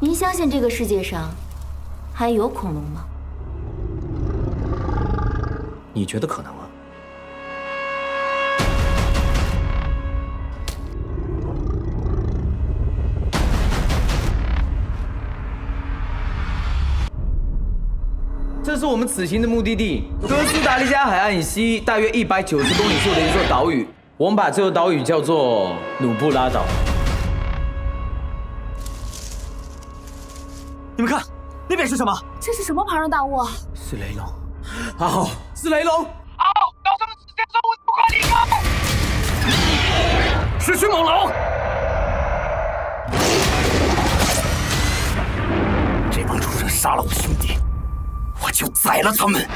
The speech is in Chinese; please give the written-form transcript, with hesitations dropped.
您相信这个世界上还有恐龙吗？你觉得可能吗？这是我们此行的目的地——哥斯达黎加海岸以西大约190公里处的一座岛屿。我们把这座岛屿叫做努布拉岛。你们看，那边是什么？这是什么庞然大物啊？是雷龙。嗷，是雷龙！嗷，岛上的直线生物不可离开！是迅猛龙！这帮畜生杀了我兄弟，我就宰了他们！